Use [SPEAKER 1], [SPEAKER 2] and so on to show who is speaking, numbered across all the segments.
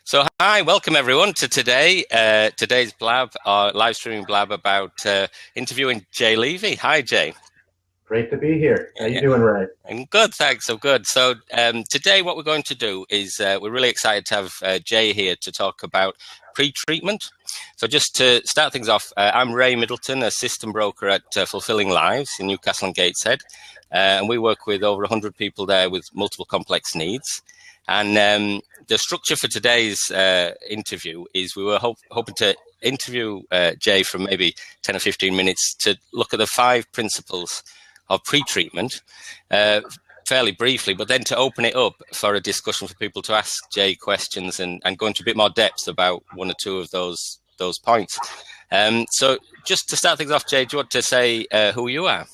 [SPEAKER 1] So hi, welcome everyone to today's blab, our live streaming blab about interviewing Jay Levy. Hi, Jay.
[SPEAKER 2] Great to be here. How you doing, Ray?
[SPEAKER 1] I'm good, thanks. I'm good. So today what we're going to do is we're really excited to have Jay here to talk about pre-treatment. So just to start things off, I'm Ray Middleton, a system broker at Fulfilling Lives in Newcastle and Gateshead. And we work with over 100 people there with multiple complex needs. And the structure for today's interview is we were hoping to interview Jay for maybe 10 or 15 minutes to look at the 5 principles of pre-treatment fairly briefly, but then to open it up for a discussion for people to ask Jay questions and go into a bit more depth about one or two of those points. So just to start things off, Jay, do you want to say who you are?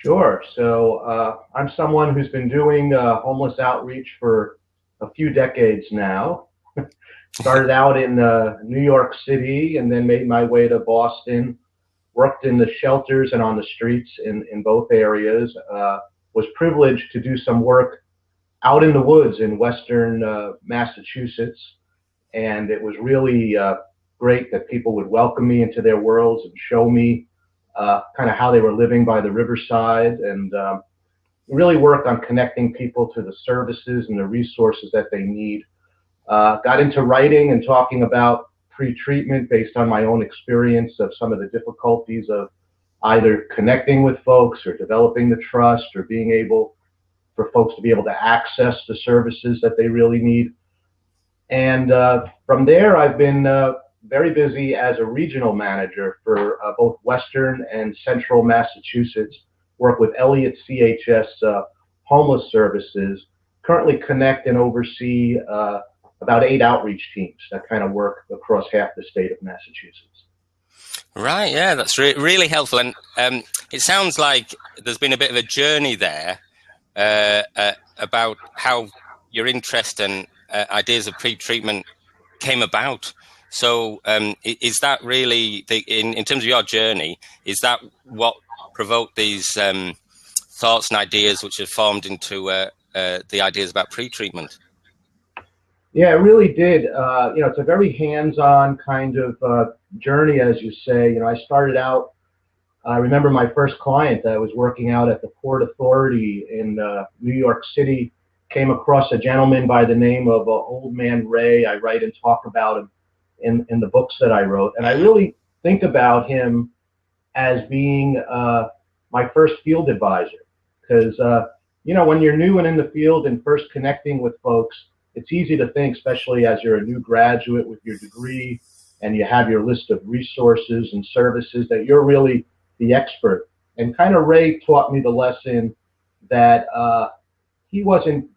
[SPEAKER 2] Sure. So I'm someone who's been doing homeless outreach for a few decades now. Started out in New York City and then made my way to Boston. Worked in the shelters and on the streets in both areas. Was privileged to do some work out in the woods in Western Massachusetts. And it was really great that people would welcome me into their worlds and show me kind of how they were living by the riverside, and really work on connecting people to the services and the resources that they need. Got into writing and talking about pre-treatment based on my own experience of some of the difficulties of either connecting with folks or developing the trust or being able for folks to be able to access the services that they really need. And from there, I've been very busy as a regional manager for both Western and Central Massachusetts, work with Elliott CHS homeless services, currently connect and oversee about 8 outreach teams that kind of work across half the state of Massachusetts.
[SPEAKER 1] Right, yeah, that's really helpful. And it sounds like there's been a bit of a journey there about how your interest and ideas of pre-treatment came about. So is that really, in terms of your journey, is that what provoked these thoughts and ideas which have formed into the ideas about pre-treatment?
[SPEAKER 2] Yeah, it really did. It's a very hands-on kind of journey, as you say. I started out, I remember my first client that I was working out at the Port Authority in New York City, came across a gentleman by the name of Old Man Ray. I write and talk about him in the books that I wrote. And I really think about him as being my first field advisor. Because, when you're new and in the field and first connecting with folks, it's easy to think, especially as you're a new graduate with your degree and you have your list of resources and services, that you're really the expert. And kind of Ray taught me the lesson that he wasn't,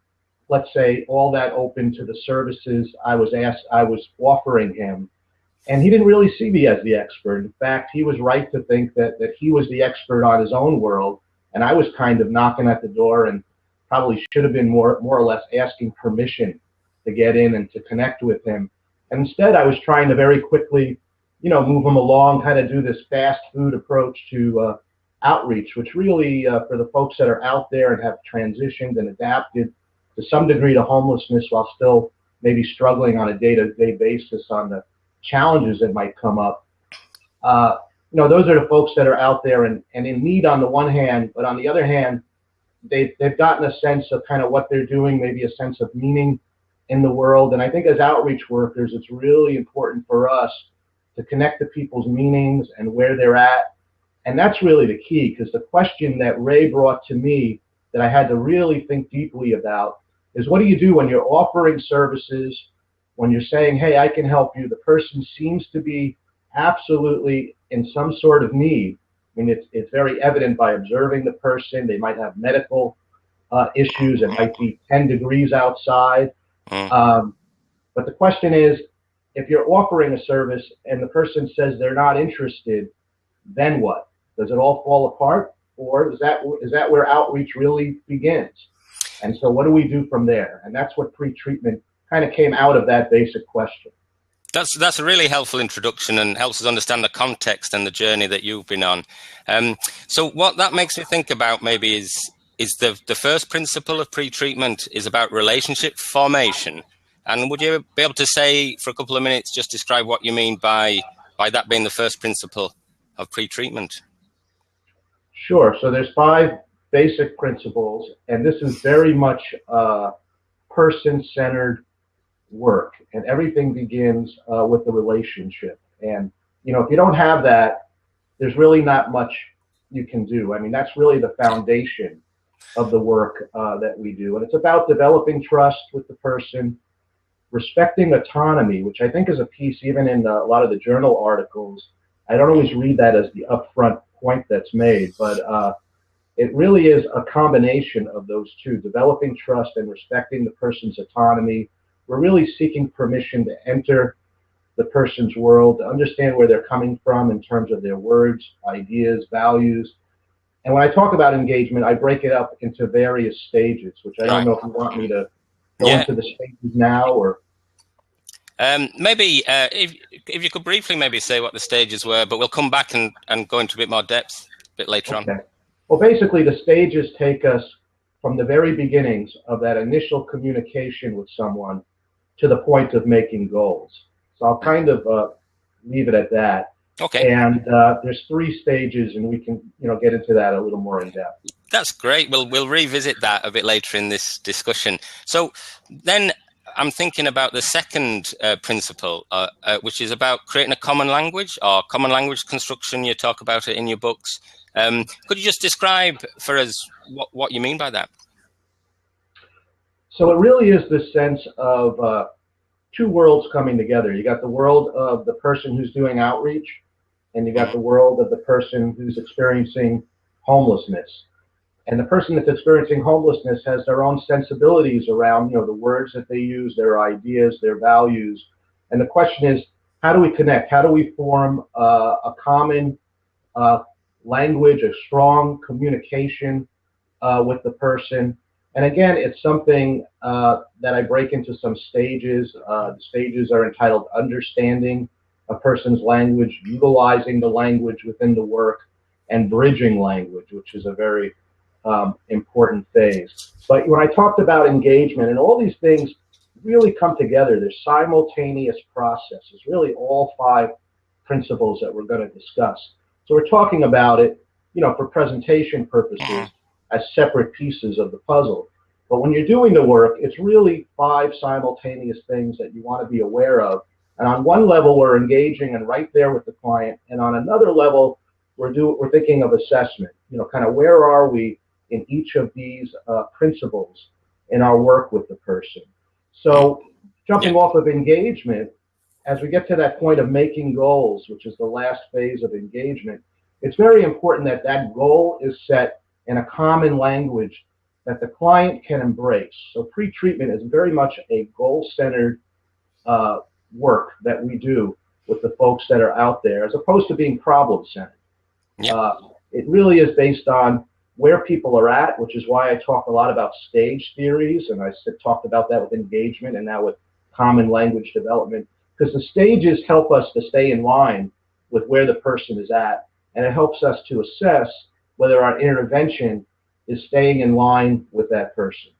[SPEAKER 2] let's say, all that open to the services I was offering him. And he didn't really see me as the expert. In fact, he was right to think that he was the expert on his own world. And I was kind of knocking at the door and probably should have been more or less asking permission to get in and to connect with him. And instead, I was trying to very quickly, move him along, kind of do this fast food approach to outreach, which really, for the folks that are out there and have transitioned and adapted to some degree to homelessness while still maybe struggling on a day-to-day basis on the challenges that might come up. Those are the folks that are out there and in need on the one hand, but on the other hand, they've gotten a sense of kind of what they're doing, maybe a sense of meaning in the world. And I think as outreach workers, it's really important for us to connect to people's meanings and where they're at. And that's really the key, because the question that Ray brought to me that I had to really think deeply about is, what do you do when you're offering services, when you're saying, hey, I can help you? The person seems to be absolutely in some sort of need. I mean, it's very evident by observing the person. They might have medical issues. It might be 10 degrees outside. But the question is, if you're offering a service and the person says they're not interested, then what? Does it all fall apart? Or is that where outreach really begins? And so what do we do from there? And that's what pre-treatment kind of came out of, that basic question.
[SPEAKER 1] That's a really helpful introduction and helps us understand the context and the journey that you've been on. So what that makes me think about maybe is the first principle of pre-treatment is about relationship formation And would you be able to say for a couple of minutes, just describe what you mean by that being the first principle of pre-treatment?
[SPEAKER 2] Sure. So there's 5 basic principles, and this is very much person-centered work, and everything begins with the relationship. And if you don't have that, there's really not much you can do. I mean, that's really the foundation of the work that we do, and it's about developing trust with the person, respecting autonomy, which I think is a piece even in a lot of the journal articles. I don't always read that as the upfront point that's made, but it really is a combination of those two, developing trust and respecting the person's autonomy. We're really seeking permission to enter the person's world, to understand where they're coming from in terms of their words, ideas, values. And when I talk about engagement, I break it up into various stages, which I don't know if you want me to go into the stages now, or
[SPEAKER 1] maybe if you could briefly maybe say what the stages were, but we'll come back and go into a bit more depth a bit later on.
[SPEAKER 2] Well, basically, the stages take us from the very beginnings of that initial communication with someone to the point of making goals. So I'll kind of leave it at that.
[SPEAKER 1] Okay.
[SPEAKER 2] And there's 3 stages, and we can get into that a little more in depth.
[SPEAKER 1] That's great. We'll revisit that a bit later in this discussion. So then I'm thinking about the second principle, which is about creating a common language, or common language construction. You talk about it in your books. Could you just describe for us what you mean by that?
[SPEAKER 2] So it really is this sense of 2 worlds coming together. You got the world of the person who's doing outreach, and you got the world of the person who's experiencing homelessness. And the person that's experiencing homelessness has their own sensibilities around, the words that they use, their ideas, their values. And the question is, how do we connect? How do we form a common language, a strong communication with the person? And again, it's something that I break into some stages. The stages are entitled understanding a person's language, utilizing the language within the work, and bridging language, which is a very important phase. But when I talked about engagement, and all these things really come together, there's simultaneous processes, really all 5 principles that we're going to discuss. So we're talking about it, for presentation purposes as separate pieces of the puzzle. But when you're doing the work, it's really 5 simultaneous things that you want to be aware of. And on one level, we're engaging and right there with the client. And on another level, we're thinking of assessment, kind of where are we in each of these principles in our work with the person. So jumping off of engagement, as we get to that point of making goals, which is the last phase of engagement, it's very important that that goal is set in a common language that the client can embrace. So pre-treatment is very much a goal-centered work that we do with the folks that are out there, as opposed to being problem-centered. It really is based on where people are at, which is why I talk a lot about stage theories, and I talked about that with engagement and now with common language development, because the stages help us to stay in line with where the person is at, and it helps us to assess whether our intervention is staying in line with that person.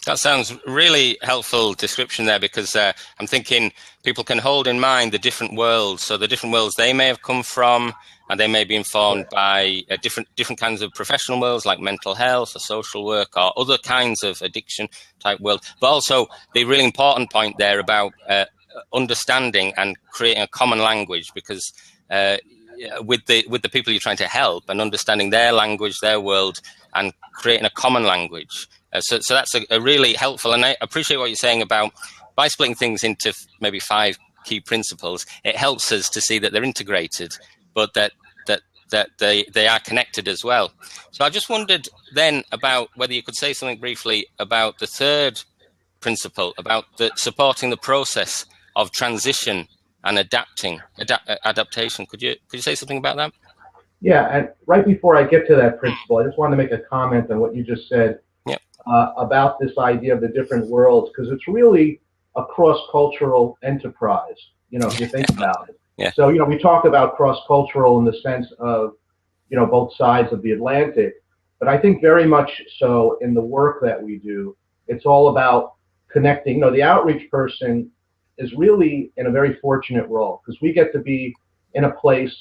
[SPEAKER 1] That sounds really helpful description there, because I'm thinking people can hold in mind the different worlds. So the different worlds they may have come from, and they may be informed by different kinds of professional worlds like mental health or social work or other kinds of addiction type world. But also the really important point there about understanding and creating a common language, because with the people you're trying to help and understanding their language, their world, and creating a common language. So that's a really helpful, and I appreciate what you're saying about by splitting things into maybe 5 key principles, it helps us to see that they're integrated, but that they are connected as well. So I just wondered then about whether you could say something briefly about the third principle, about supporting the process of transition and adaptation. Could you say something about that?
[SPEAKER 2] Yeah, and right before I get to that principle, I just wanted to make a comment on what you just said about this idea of the different worlds, because it's really a cross-cultural enterprise, if you think about it.
[SPEAKER 1] Yeah.
[SPEAKER 2] So, we talk about cross-cultural in the sense of, both sides of the Atlantic, but I think very much so in the work that we do, it's all about connecting. You know, the outreach person is really in a very fortunate role because we get to be in a place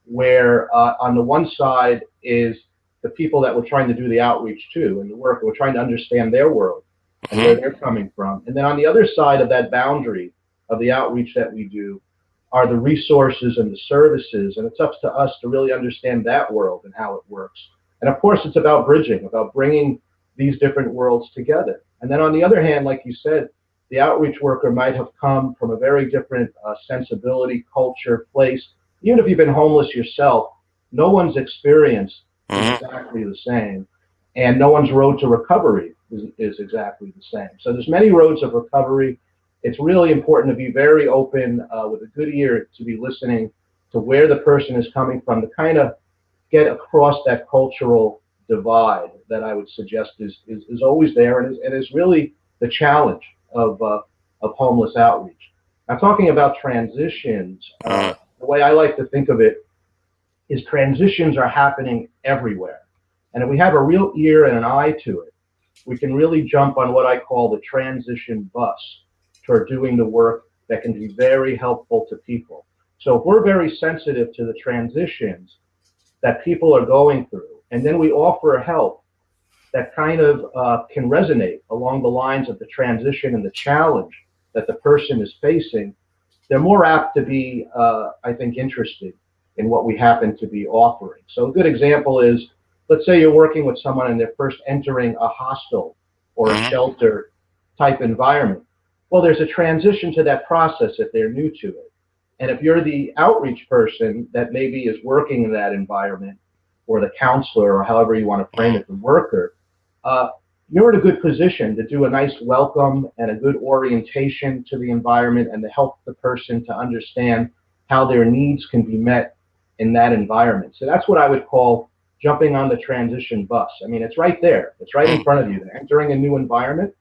[SPEAKER 2] where on the one side is the people that we're trying to do the outreach to and the work. We're trying to understand their world and where they're coming from. And then on the other side of that boundary of the outreach that we do are the resources and the services. And it's up to us to really understand that world and how it works. And of course, it's about bridging, about bringing these different worlds together. And then on the other hand, like you said, the outreach worker might have come from a very different sensibility, culture, place. Even if you've been homeless yourself, no one's experience is exactly the same. And no one's road to recovery is exactly the same. So there's many roads of recovery. It's really important to be very open with a good ear to be listening to where the person is coming from, to kind of get across that cultural divide that I would suggest is always there and is really the challenge of homeless outreach. I'm talking about transitions. The way I like to think of it is transitions are happening everywhere. And if we have a real ear and an eye to it, we can really jump on what I call the transition bus toward doing the work that can be very helpful to people. So if we're very sensitive to the transitions that people are going through, and then we offer help that kind of can resonate along the lines of the transition and the challenge that the person is facing, they're more apt to be, I think, interested in what we happen to be offering. So a good example is, let's say you're working with someone and they're first entering a hostel or a shelter type environment. Well, there's a transition to that process if they're new to it. And if you're the outreach person that maybe is working in that environment, or the counselor, or however you want to frame it, the worker, you're in a good position to do a nice welcome and a good orientation to the environment and to help the person to understand how their needs can be met in that environment. So that's what I would call jumping on the transition bus. I mean, it's right there. It's right in front of you. Entering a new environment,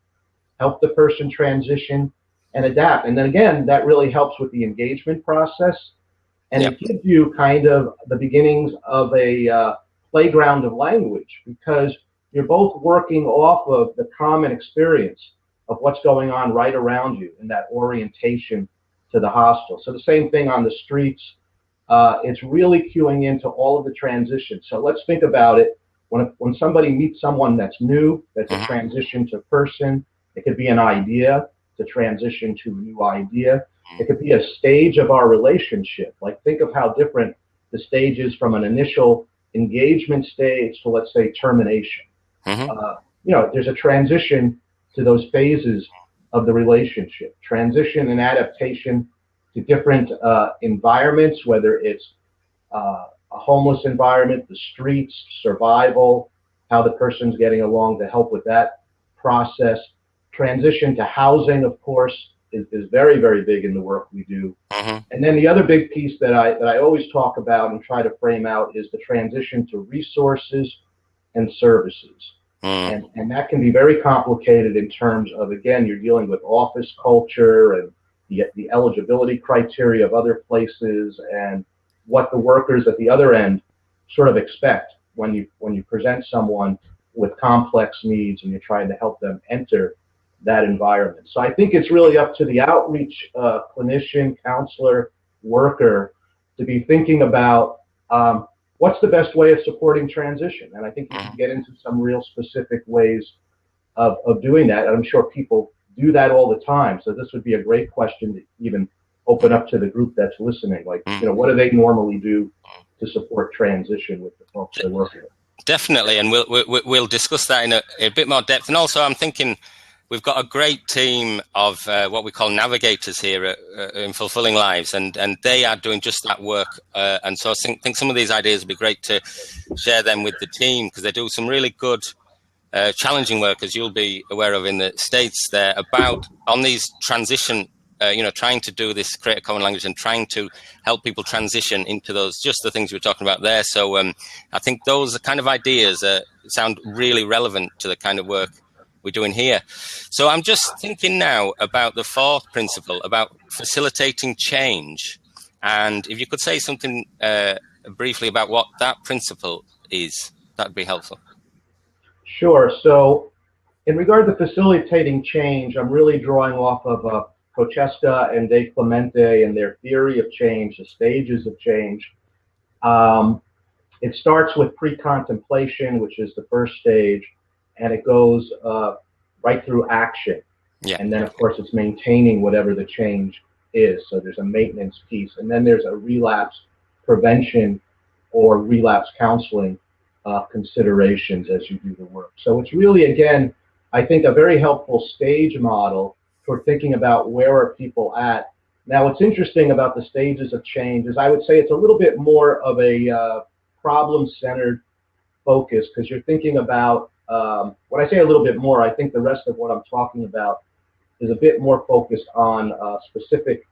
[SPEAKER 2] help the person transition and adapt. And then again, that really helps with the engagement process. And it gives you kind of the beginnings of a playground of language, because you're both working off of the common experience of what's going on right around you in that orientation to the hostel. So the same thing on the streets. It's really cueing into all of the transitions. So let's think about it. When somebody meets someone that's new, that's a transition to person, it could be an idea to transition to a new idea. It could be a stage of our relationship. Like, think of how different the stage is from an initial engagement stage to, let's say, termination. There's a transition to those phases of the relationship. Transition and adaptation to different environments, whether it's a homeless environment, the streets, survival, how the person's getting along to help with that process. Transition to housing, of course, is very, very big in the work we do. And then the other big piece that I always talk about and try to frame out is the transition to resources and services. And that can be very complicated in terms of, again, you're dealing with office culture and the eligibility criteria of other places and what the workers at the other end sort of expect when you present someone with complex needs and you're trying to help them enter that environment. So I think it's really up to the outreach clinician, counselor, worker to be thinking about what's the best way of supporting transition. And I think you can get into some real specific ways of doing that. And I'm sure people do that all the time. So this would be a great question to even open up to the group that's listening. Like, what do they normally do to support transition with the folks they're working with? Definitely,
[SPEAKER 1] and we'll discuss that in a bit more depth. And also, I'm thinking we've got a great team of what we call navigators here in Fulfilling Lives, and they are doing just that work. And so I think some of these ideas would be great to share them with the team, because they do some really good, challenging work, as you'll be aware of in the States there, about on these transition, trying to do this, create a common language and trying to help people transition into those, just the things we were talking about there. So I think those kind of ideas sound really relevant to the kind of work we're doing here. So I'm just thinking now about the fourth principle, about facilitating change. And if you could say something briefly about what that principle is, that'd be helpful.
[SPEAKER 2] Sure. So In regard to facilitating change, I'm really drawing off of Kocheska and De Clemente and their theory of change, the stages of change. It starts with pre-contemplation, which is the first stage, and it goes right through action.
[SPEAKER 1] Yeah.
[SPEAKER 2] And then, of course, it's maintaining whatever the change is. So there's a maintenance piece. And then there's a relapse prevention or relapse counseling considerations as you do the work. So it's really, again, I think a very helpful stage model for thinking about where are people at. Now, what's interesting about the stages of change is I would say it's a little bit more of a problem-centered focus, because you're thinking about, when I say a little bit more, I think the rest of what I'm talking about is a bit more focused on specific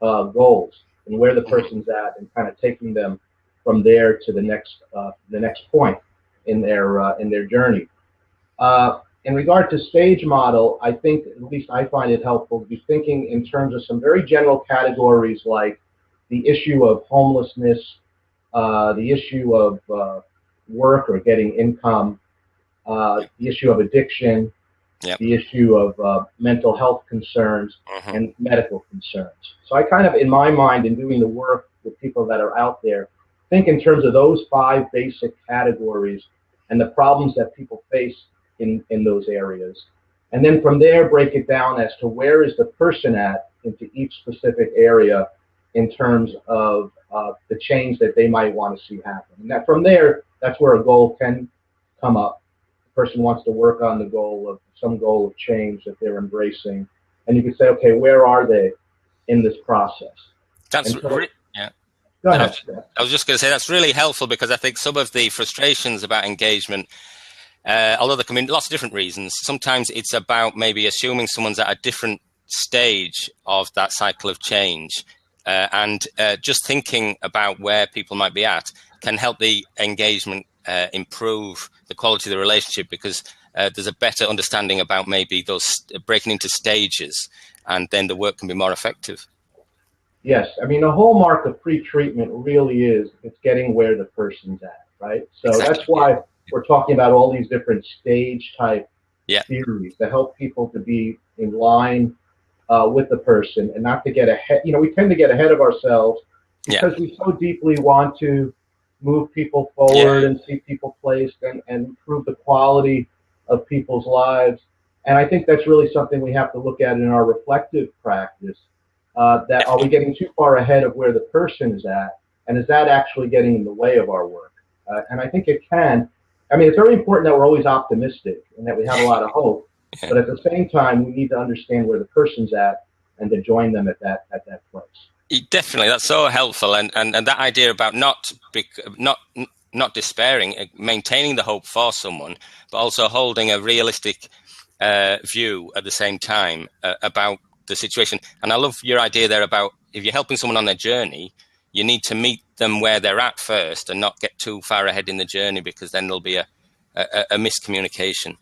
[SPEAKER 2] goals and where the person's at, and kind of taking them from there to the next point in their journey. In regard to stage model, I think, at least I find it helpful to be thinking in terms of some very general categories like the issue of homelessness, the issue of work or getting income, the issue of addiction,
[SPEAKER 1] yep.
[SPEAKER 2] the issue of mental health concerns, and medical concerns. So I kind of, in my mind, in doing the work with people that are out there, think in terms of those 5 basic categories and the problems that people face in those areas. And then from there, break it down as to where is the person at into each specific area in terms of the change that they might want to see happen. And that from there, that's where a goal can come up. The person wants to work on the goal of some goal of change that they're embracing. And you can say, okay, where are they in this process?
[SPEAKER 1] That's yeah.
[SPEAKER 2] Go ahead.
[SPEAKER 1] I was just going to say that's really helpful, because I think some of the frustrations about engagement, although there can be lots of different reasons, sometimes it's about maybe assuming someone's at a different stage of that cycle of change, and just thinking about where people might be at can help the engagement improve the quality of the relationship, because there's a better understanding about maybe those breaking into stages, and then the work can be more effective.
[SPEAKER 2] Yes, I mean, the hallmark of pre-treatment really is it's getting where the person's at, right? So exactly. That's why we're talking about all these different stage type theories to help people to be in line with the person and not to get ahead. You know, we tend to get ahead of ourselves because we so deeply want to move people forward and see people placed and improve the quality of people's lives. And I think that's really something we have to look at in our reflective practice. That are we getting too far ahead of where the person is at, and is that actually getting in the way of our work? And I think it can. I mean, it's very important that we're always optimistic and that we have a lot of hope, but at the same time, we need to understand where the person's at and to join them at that place.
[SPEAKER 1] Definitely, that's so helpful, and that idea about not despairing, maintaining the hope for someone, but also holding a realistic view at the same time about the situation. And I love your idea there about if you're helping someone on their journey, you need to meet them where they're at first and not get too far ahead in the journey, because then there'll be a miscommunication.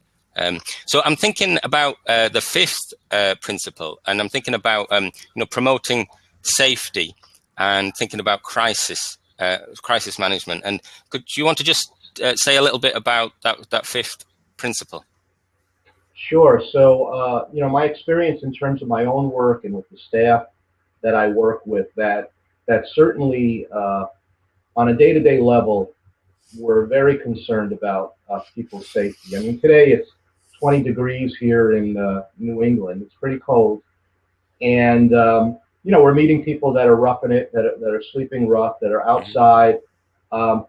[SPEAKER 1] So I'm thinking about the 5th principle, and I'm thinking about promoting safety and thinking about crisis management. And could you want to just say a little bit about that 5th principle?
[SPEAKER 2] Sure. So, my experience in terms of my own work and with the staff that I work with, that certainly on a day-to-day level, we're very concerned about people's safety. I mean, today it's 20 degrees here in New England. It's pretty cold. And, we're meeting people that are roughing it, that are sleeping rough, that are outside, that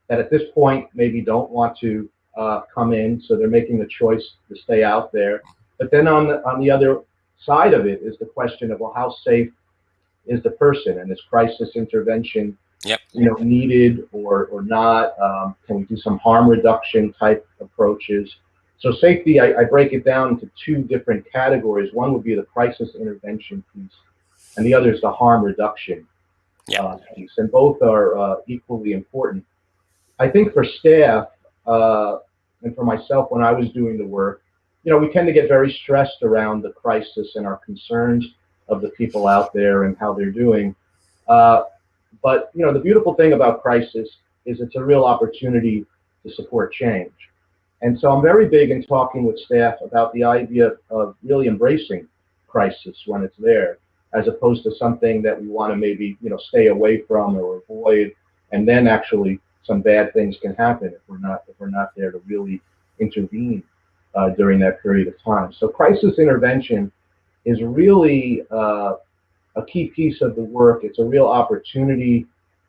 [SPEAKER 2] at this point maybe don't want to come in, so they're making the choice to stay out there. But then on the other side of it is the question of, well, how safe is the person, and is crisis intervention needed or not? Can we do some harm reduction type approaches? So safety, I break it down into 2 different categories. One would be the crisis intervention piece, and the other is the harm reduction piece, and both are equally important. I think for staff, and for myself, when I was doing the work, we tend to get very stressed around the crisis and our concerns of the people out there and how they're doing. But, the beautiful thing about crisis is it's a real opportunity to support change. And so I'm very big in talking with staff about the idea of really embracing crisis when it's there, as opposed to something that we want to maybe, stay away from or avoid, and then actually some bad things can happen if we're not there to really intervene during that period of time. So crisis intervention is really a key piece of the work. It's a real opportunity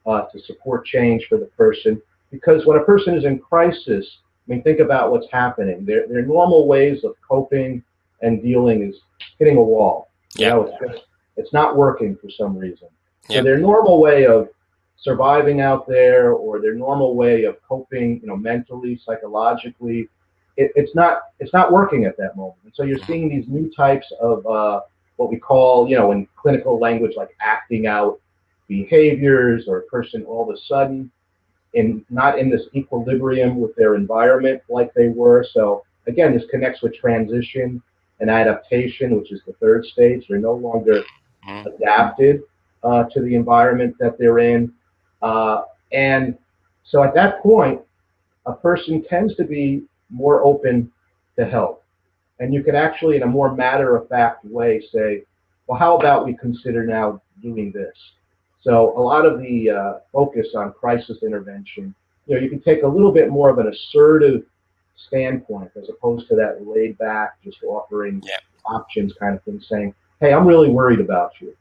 [SPEAKER 2] to support change for the person, because when a person is in crisis, I mean, think about what's happening. Their normal ways of coping and dealing is hitting a wall.
[SPEAKER 1] Yeah.
[SPEAKER 2] It's not working for some reason. So
[SPEAKER 1] Yeah.
[SPEAKER 2] their normal way of surviving out there, or their normal way of coping, mentally, psychologically, it's not working at that moment. And so you're seeing these new types of what we call, in clinical language, like acting out behaviors, or a person all of a sudden not in this equilibrium with their environment like they were. So again, this connects with transition and adaptation, which is the third stage. They're no longer adapted to the environment that they're in. And so at that point, a person tends to be more open to help. And you can actually, in a more matter-of-fact way, say, well, how about we consider now doing this? So a lot of the focus on crisis intervention, you can take a little bit more of an assertive standpoint, as opposed to that laid back, just offering options kind of thing, saying, hey, I'm really worried about you.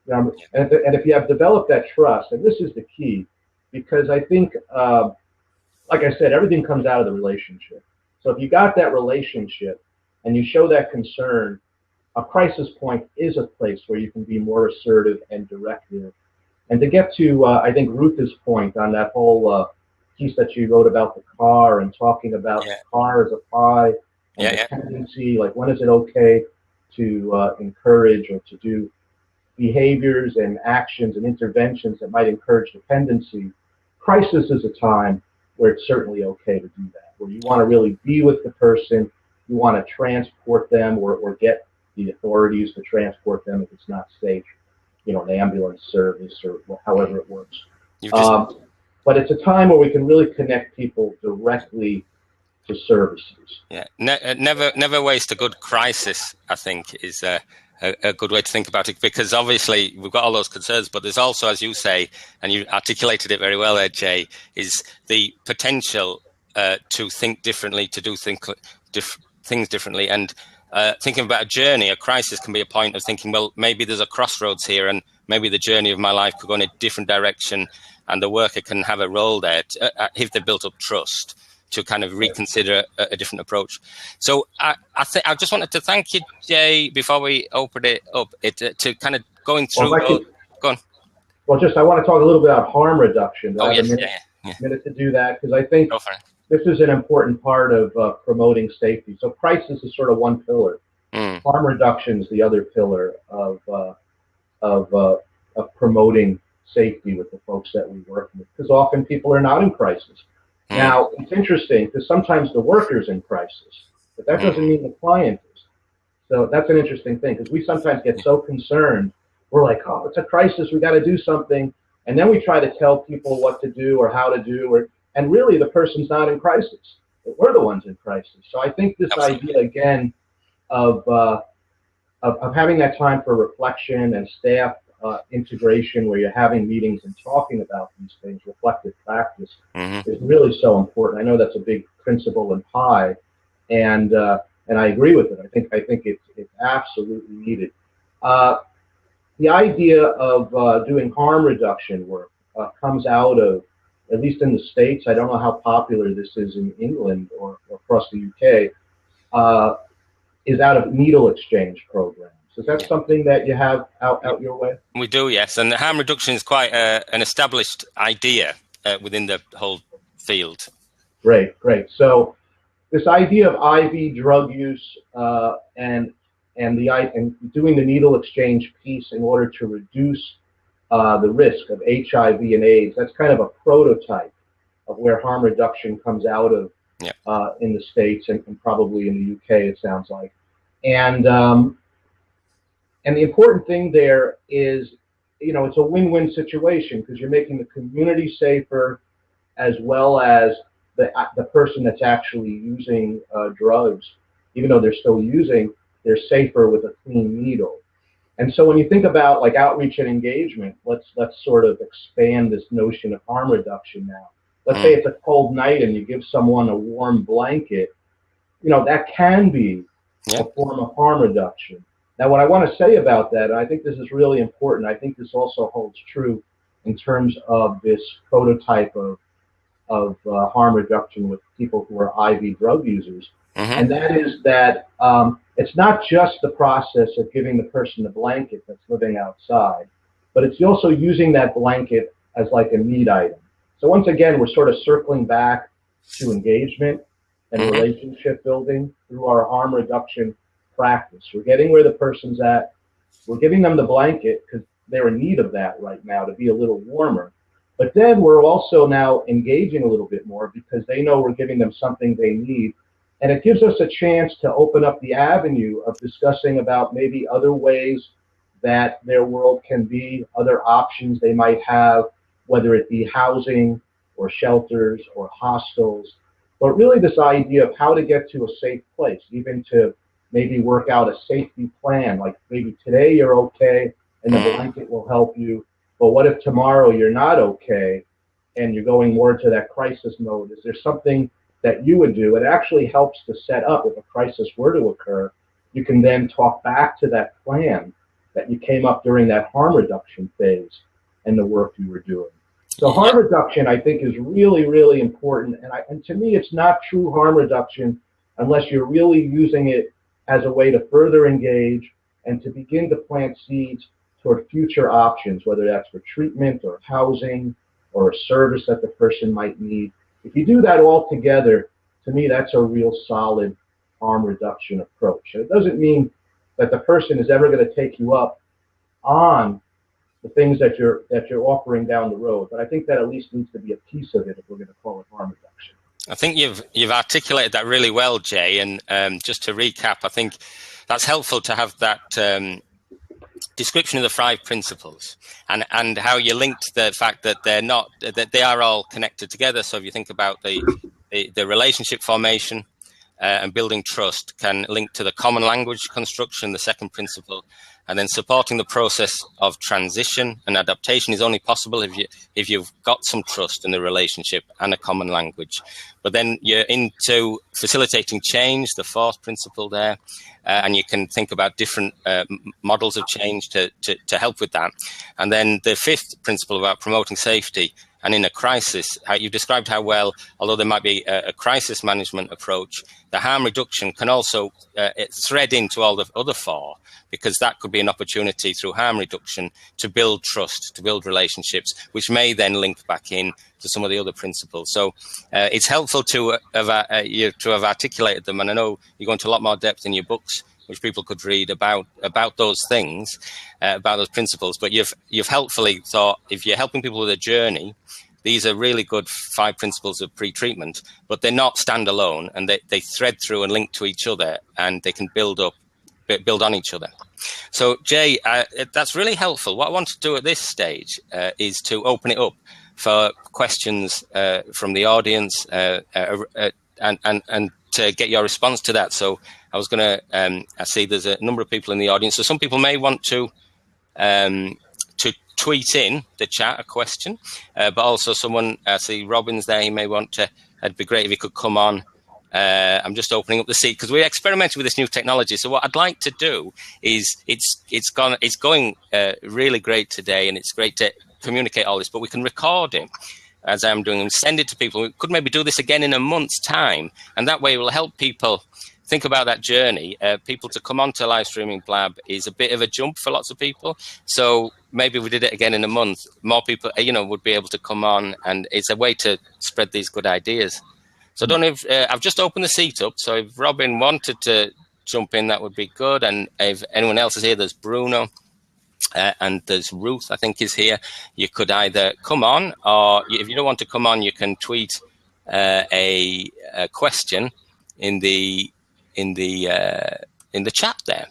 [SPEAKER 2] And if you have developed that trust, and this is the key, because I think, like I said, everything comes out of the relationship. So if you got that relationship and you show that concern, a crisis point is a place where you can be more assertive and directive. And to get to, I think, Ruth's point on that whole piece that you wrote about the car, and talking about the car as a pie, and the tendency, like when is it okay to encourage or to do behaviors and actions and interventions that might encourage dependency. Crisis is a time where it's certainly okay to do that, where you want to really be with the person, you want to transport them, or get the authorities to transport them if it's not safe, an ambulance service or however it works. But it's a time where we can really connect people directly to services.
[SPEAKER 1] Yeah, never waste a good crisis, I think, is a good way to think about it, because obviously we've got all those concerns, but there's also, as you say, and you articulated it very well there, Jay, is the potential to think differently, to do things differently. And thinking about a journey, a crisis can be a point of thinking, well, maybe there's a crossroads here, and maybe the journey of my life could go in a different direction, and the worker can have a role there if they built up trust to kind of reconsider a different approach. So I just wanted to thank you, Jay, before we open it up, to kind of going through. Go on.
[SPEAKER 2] Well, I want to talk a little bit about harm reduction.
[SPEAKER 1] Oh, yes,
[SPEAKER 2] minute to do that, because I think this is an important part of promoting safety. So crisis is sort of one pillar. Harm reduction is the other pillar of promoting safety with the folks that we work with, because often people are not in crisis. Now, it's interesting, because sometimes the worker's in crisis, but that doesn't mean the client is. So that's an interesting thing, because we sometimes get so concerned. We're like, oh, it's a crisis, we got to do something. And then we try to tell people what to do or how to do, and really the person's not in crisis. We're the ones in crisis. So I think this idea, again, of having that time for reflection and staff integration, where you're having meetings and talking about these things, reflective practice, is really so important. I know that's a big principle in PI, and I agree with it. I think it's absolutely needed. The idea of doing harm reduction work comes out of, at least in the States, I don't know how popular this is in England or across the UK, is out of needle exchange programs. Is that something that you have out your way?
[SPEAKER 1] We do, yes. And harm reduction is quite an established idea within the whole field.
[SPEAKER 2] Great. So this idea of IV drug use and doing the needle exchange piece in order to reduce the risk of HIV and AIDS, that's kind of a prototype of where harm reduction comes out of in the States and probably in the UK, it sounds like. And the important thing there is, it's a win-win situation, because you're making the community safer, as well as the person that's actually using drugs, even though they're still using, they're safer with a clean needle. And so when you think about like outreach and engagement, let's sort of expand this notion of harm reduction now. Let's say it's a cold night and you give someone a warm blanket. That can be a form of harm reduction. Now, what I want to say about that, and I think this is really important, I think this also holds true in terms of this prototype of harm reduction with people who are IV drug users, and that is that it's not just the process of giving the person the blanket that's living outside, but it's also using that blanket as like a need item. So once again, we're sort of circling back to engagement and relationship building through our harm reduction practice. We're getting where the person's at. We're giving them the blanket because they're in need of that right now to be a little warmer. But then we're also now engaging a little bit more because they know we're giving them something they need. And it gives us a chance to open up the avenue of discussing about maybe other ways that their world can be, other options they might have, whether it be housing or shelters or hostels, but really this idea of how to get to a safe place, even to maybe work out a safety plan, like maybe today you're okay and the blanket will help you, but what if tomorrow you're not okay and you're going more into that crisis mode? Is there something that you would do? It actually helps to set up, if a crisis were to occur, you can then talk back to that plan that you came up during that harm reduction phase and the work you were doing. So harm reduction, I think, is really, really important. And to me, it's not true harm reduction unless you're really using it as a way to further engage and to begin to plant seeds toward future options, whether that's for treatment or housing or a service that the person might need. If you do that all together, to me, that's a real solid harm reduction approach. And it doesn't mean that the person is ever going to take you up on the things that you're offering down the road, but I think that at least needs to be a piece of it if we're going to call it harm reduction.
[SPEAKER 1] I think you've articulated that really well, Jay. And just to recap, I think that's helpful to have that description of the 5 principles and how you linked the fact that they are all connected together. So if you think about the relationship formation and building trust can link to the common language construction, the 2nd principle, and then supporting the process of transition and adaptation is only possible if you've got some trust in the relationship and a common language. But then you're into facilitating change, the 4th principle there, and you can think about different models of change to help with that. And then the 5th principle about promoting safety. And in a crisis, you've described how well, although there might be a crisis management approach, the harm reduction can also thread into all the other 4, because that could be an opportunity through harm reduction to build trust, to build relationships, which may then link back in to some of the other principles. So it's helpful to have articulated them. And I know you go into a lot more depth in your books, which people could read about those things, about those principles. But you've helpfully thought, if you're helping people with a journey, these are really good 5 principles of pre-treatment, but they're not standalone, and they thread through and link to each other, and they can build on each other. So, Jay, that's really helpful. What I want to do at this stage is to open it up for questions from the audience and to get your response to that. So I was going to, I see there's a number of people in the audience. So some people may want to tweet in the chat a question, but also someone, I see Robin's there, he may want to, it'd be great if he could come on. I'm just opening up the seat because we're experimenting with this new technology. So what I'd like to do is it's going really great today, and it's great to communicate all this, but we can record it as I'm doing and send it to people. We could maybe do this again in a month's time, and that way it will help people think about that journey. People to come on to live streaming Blab is a bit of a jump for lots of people. So maybe we did it again in a month, more people, would be able to come on, and it's a way to spread these good ideas. So I don't know if I've just opened the seat up. So if Robin wanted to jump in, that would be good. And if anyone else is here, there's Bruno and there's Ruth, I think, is here. You could either come on, or if you don't want to come on, you can tweet a question in the chat there.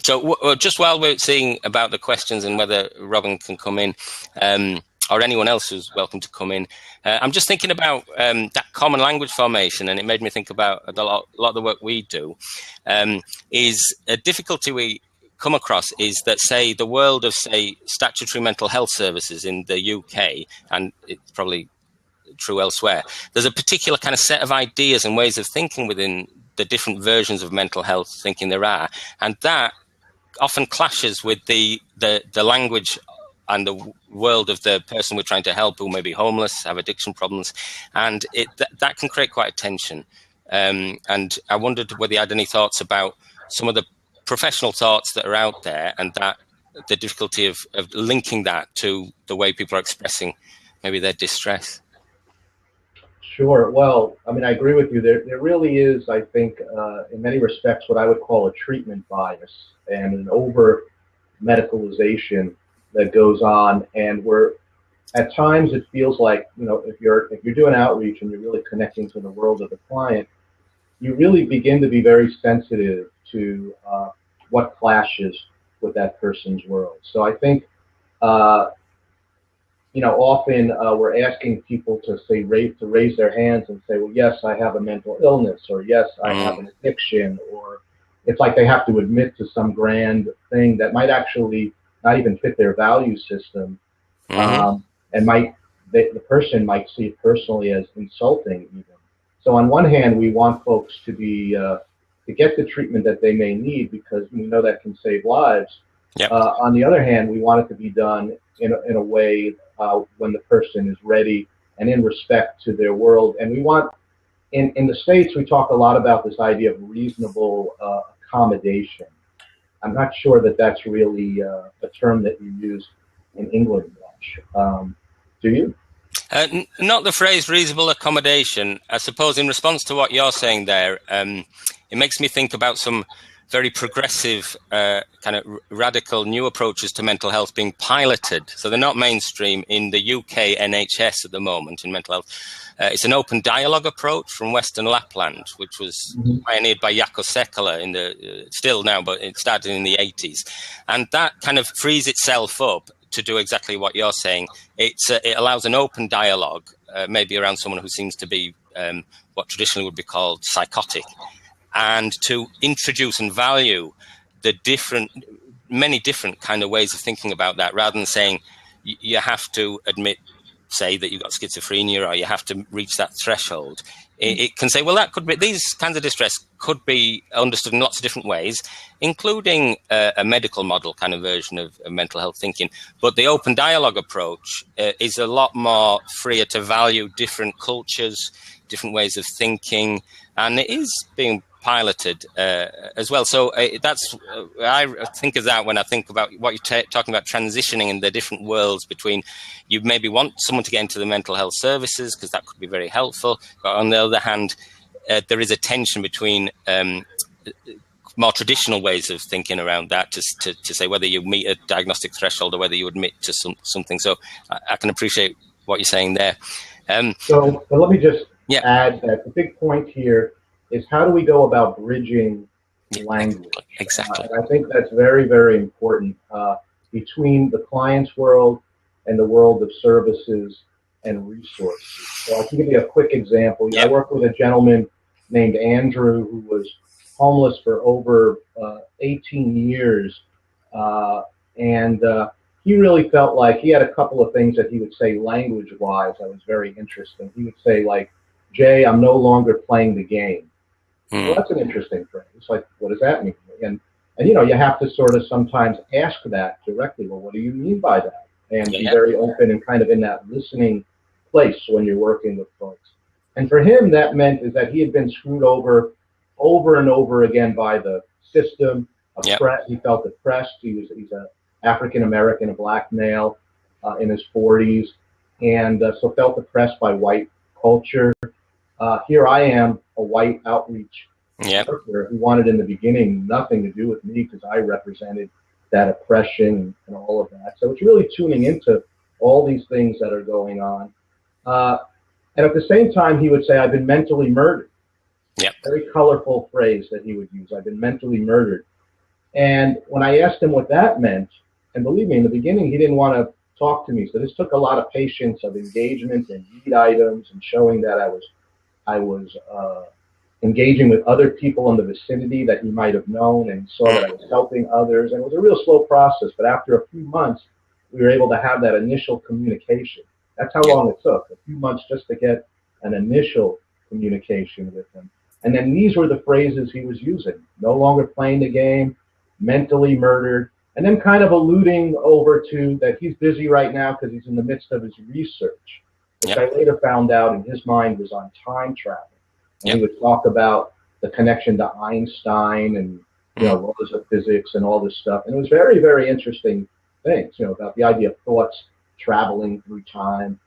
[SPEAKER 1] So just while we're seeing about the questions and whether Robin can come in, or anyone else who's welcome to come in. I'm just thinking about that common language formation, and it made me think about a lot of the work we do. Is a difficulty we come across is that, say, the world of, say, statutory mental health services in the UK, and it's probably true elsewhere, there's a particular kind of set of ideas and ways of thinking within the different versions of mental health thinking there are, and that often clashes with the language and the world of the person we're trying to help, who may be homeless, have addiction problems, and that can create quite a tension. And I wondered whether you had any thoughts about some of the professional thoughts that are out there, and that the difficulty of linking that to the way people are expressing maybe their distress.
[SPEAKER 2] Sure. Well, I mean, I agree with you. There really is, I think, in many respects, what I would call a treatment bias and an over medicalization that goes on, and where at times it feels like, you know, if you're doing outreach and you're really connecting to the world of the client, you really begin to be very sensitive to what clashes with that person's world. So I think, you know, often we're asking people to say to raise their hands and say, well, yes, I have a mental illness, or yes, I have an addiction, or it's like they have to admit to some grand thing that might actually not even fit their value system, and the person might see it personally as insulting even. So on one hand, we want folks to be to get the treatment that they may need, because we know that can save lives.
[SPEAKER 1] Yep.
[SPEAKER 2] On the other hand, we want it to be done in a way when the person is ready and in respect to their world. And we want, in the States, we talk a lot about this idea of reasonable accommodation. I'm not sure that that's really a term that you use in England much. Do you?
[SPEAKER 1] Not the phrase reasonable accommodation. I suppose in response to what you're saying there, it makes me think about some very progressive, kind of radical new approaches to mental health being piloted. So they're not mainstream in the UK NHS at the moment in mental health. It's an open dialogue approach from Western Lapland, which was pioneered by Jaakko Sekala in still now, but it started in the 80s. And that kind of frees itself up to do exactly what you're saying. It allows an open dialogue, maybe around someone who seems to be what traditionally would be called psychotic, and to introduce and value the many different kind of ways of thinking about that, rather than saying you have to admit, say, that you've got schizophrenia, or you have to reach that threshold. It can say, well, that could be, these kinds of distress could be understood in lots of different ways, including a medical model kind of version of mental health thinking. But the open dialogue approach is a lot more freer to value different cultures, different ways of thinking, and it is being piloted as well. So that's I think of that when I think about what you're talking about, transitioning in the different worlds between, you maybe want someone to get into the mental health services because that could be very helpful, but on the other hand, there is a tension between more traditional ways of thinking around that to say whether you meet a diagnostic threshold or whether you admit to something. So I can appreciate what you're saying there.
[SPEAKER 2] So let me just add that the big point here is, how do we go about bridging language?
[SPEAKER 1] Exactly.
[SPEAKER 2] And I think that's very, very important between the client's world and the world of services and resources. So I can give you a quick example. I worked with a gentleman named Andrew who was homeless for over 18 years. And he really felt like he had a couple of things that he would say language-wise that was very interesting. He would say, like, Jay, I'm no longer playing the game. Well, that's an interesting phrase. Like, what does that mean? And you know, you have to sort of sometimes ask that directly. Well, what do you mean by that? And be very open and kind of in that listening place when you're working with folks. And for him, that meant is that he had been screwed over and over again by the system. He felt oppressed. He's an African American, a black male in his 40s, and so felt oppressed by white culture. Here I am, a white outreach worker who wanted in the beginning nothing to do with me because I represented that oppression and all of that. So it's really tuning into all these things that are going on. And at the same time, he would say, I've been mentally murdered. Very colorful phrase that he would use. I've been mentally murdered. And when I asked him what that meant, and believe me, in the beginning, he didn't want to talk to me. So this took a lot of patience of engagement and need items and showing that I was engaging with other people in the vicinity that he might have known, and saw that I was helping others. And it was a real slow process, but after a few months, we were able to have that initial communication. That's how long it took, a few months just to get an initial communication with him. And then these were the phrases he was using: no longer playing the game, mentally murdered, and then kind of alluding over to that he's busy right now because he's in the midst of his research, which I later found out in his mind was on time travel. And he would talk about the connection to Einstein and, laws of physics and all this stuff. And it was very, very interesting things, about the idea of thoughts traveling through time.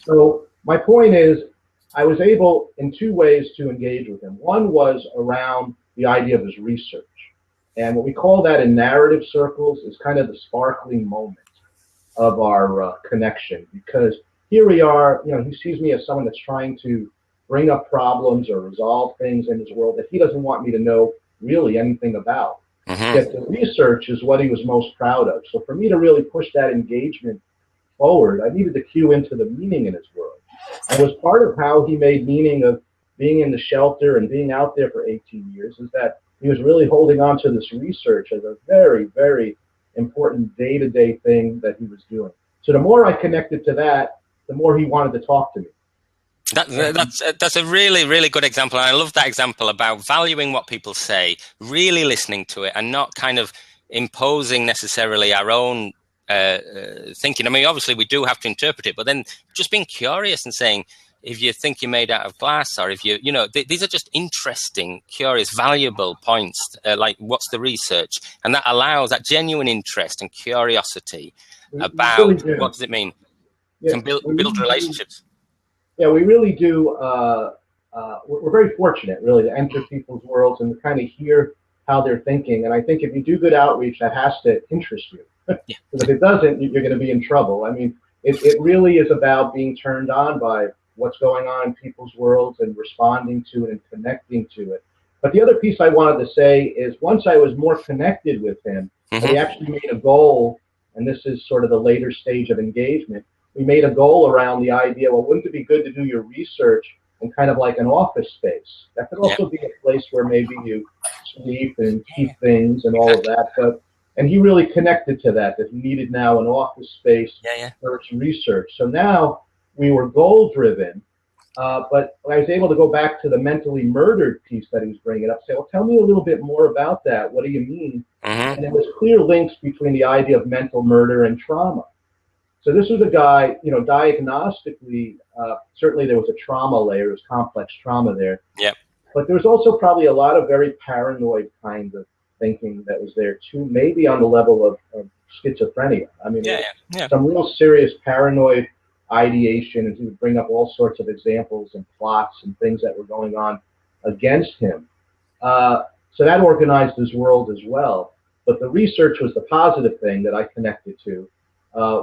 [SPEAKER 2] So my point is, I was able in two ways to engage with him. One was around the idea of his research. And what we call that in narrative circles is kind of the sparkling moment of our connection. Because here we are, he sees me as someone that's trying to bring up problems or resolve things in his world that he doesn't want me to know really anything about. Yet the research is what he was most proud of. So for me to really push that engagement forward, I needed to cue into the meaning in his world. And was part of how he made meaning of being in the shelter and being out there for 18 years is that he was really holding on to this research as a very, very important day-to-day thing that he was doing. So the more I connected to that, the more he wanted to talk to me.
[SPEAKER 1] That's a really, really good example. And I love that example about valuing what people say, really listening to it, and not kind of imposing necessarily our own thinking. I mean, obviously we do have to interpret it, but then just being curious and saying, if you think you're made out of glass, or if these are just interesting, curious, valuable points, like what's the research? And that allows that genuine interest and curiosity about what does it mean? Can build relationships.
[SPEAKER 2] Yeah, we really do. We're very fortunate, really, to enter people's worlds and to kind of hear how they're thinking. And I think if you do good outreach, that has to interest you. Because if it doesn't, you're going to be in trouble. I mean, it really is about being turned on by what's going on in people's worlds and responding to it and connecting to it. But the other piece I wanted to say is once I was more connected with him, we actually made a goal, and this is sort of the later stage of engagement. We made a goal around the idea, well, wouldn't it be good to do your research in kind of like an office space? That could also be a place where maybe you sleep and keep things and all of that. And he really connected to that he needed now an office space for his research. So now we were goal-driven, but I was able to go back to the mentally murdered piece that he was bringing up, say, well, tell me a little bit more about that. What do you mean? And there was clear links between the idea of mental murder and trauma. So this was a guy, diagnostically, certainly there was a trauma layer, there was complex trauma there. But there was also probably a lot of very paranoid kind of thinking that was there too, maybe on the level of schizophrenia. I mean, some real serious paranoid ideation, and he would bring up all sorts of examples and plots and things that were going on against him. So that organized his world as well. But the research was the positive thing that I connected to,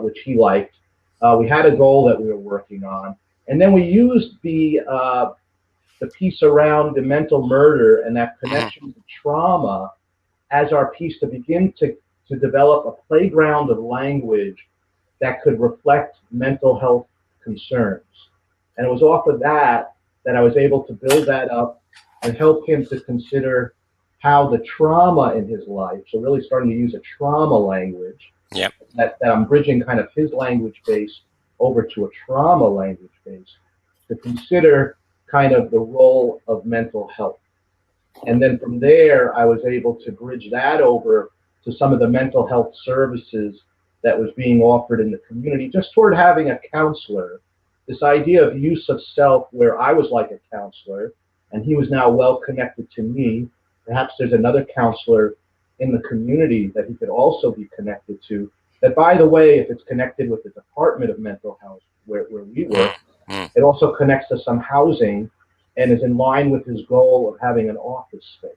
[SPEAKER 2] which he liked. We had a goal that we were working on. And then we used the piece around the mental murder and that connection to trauma as our piece to begin to develop a playground of language that could reflect mental health concerns. And it was off of that I was able to build that up and help him to consider how the trauma in his life, so really starting to use a trauma language, that I'm bridging kind of his language base over to a trauma language base, to consider kind of the role of mental health. And then from there, I was able to bridge that over to some of the mental health services that was being offered in the community, just toward having a counselor. This idea of use of self, where I was like a counselor, and he was now well connected to me. Perhaps there's another counselor in the community that he could also be connected to. That, by the way, if it's connected with the Department of Mental Health, where we work, it also connects to some housing and is in line with his goal of having an office space.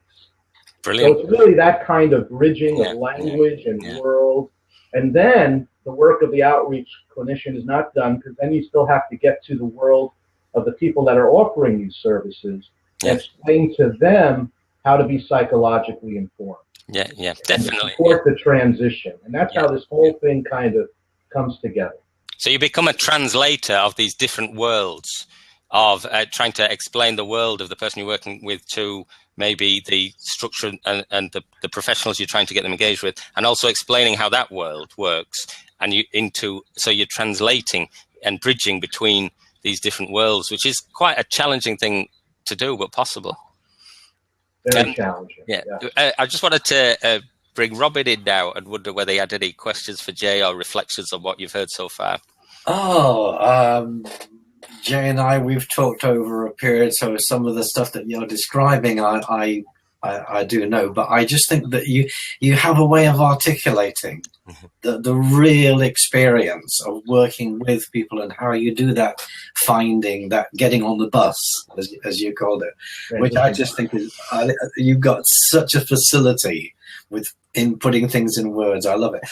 [SPEAKER 1] Brilliant.
[SPEAKER 2] So it's really that kind of bridging of language and world. And then the work of the outreach clinician is not done, because then you still have to get to the world of the people that are offering these services and explain to them how to be psychologically informed.
[SPEAKER 1] Yeah, definitely.
[SPEAKER 2] Support the transition. And that's how this whole thing kind of comes together.
[SPEAKER 1] So you become a translator of these different worlds, of trying to explain the world of the person you're working with to maybe the structure and the professionals you're trying to get them engaged with, and also explaining how that world works. And so you're translating and bridging between these different worlds, which is quite a challenging thing to do, but possible.
[SPEAKER 2] Very challenging.
[SPEAKER 1] Yeah. I just wanted to bring Robin in now and wonder whether he had any questions for Jay or reflections on what you've heard so far.
[SPEAKER 3] Jay and I, we've talked over a period, so some of the stuff that you're describing, I do know, but I just think that you have a way of articulating the real experience of working with people and how you do that, finding that, getting on the bus, as you called it, which I just think is, you've got such a facility in putting things in words. I love it.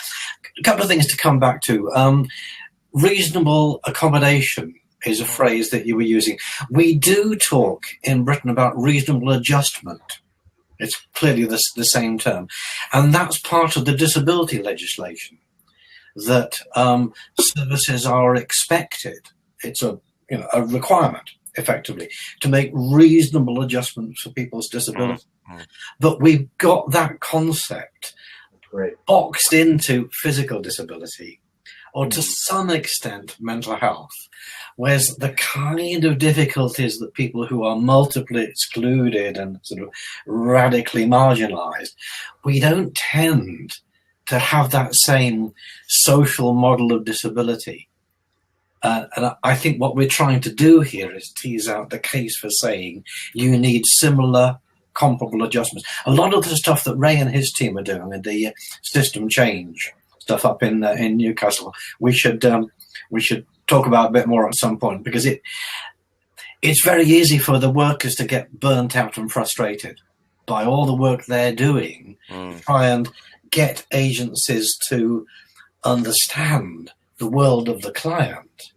[SPEAKER 3] A couple of things to come back to. Reasonable accommodation is a phrase that you were using. We do talk in Britain about reasonable adjustment. It's clearly the same term. And that's part of the disability legislation, that services are expected. It's a requirement, effectively, to make reasonable adjustments for people's disability. But we've got that concept boxed into physical disability, or to some extent mental health, whereas the kind of difficulties that people who are multiply excluded and sort of radically marginalized, we don't tend to have that same social model of disability. And I think what we're trying to do here is tease out the case for saying you need similar comparable adjustments. A lot of the stuff that Ray and his team are doing with the system change stuff up in Newcastle, we should talk about a bit more at some point, because it's very easy for the workers to get burnt out and frustrated by all the work they're doing, try and get agencies to understand the world of the client.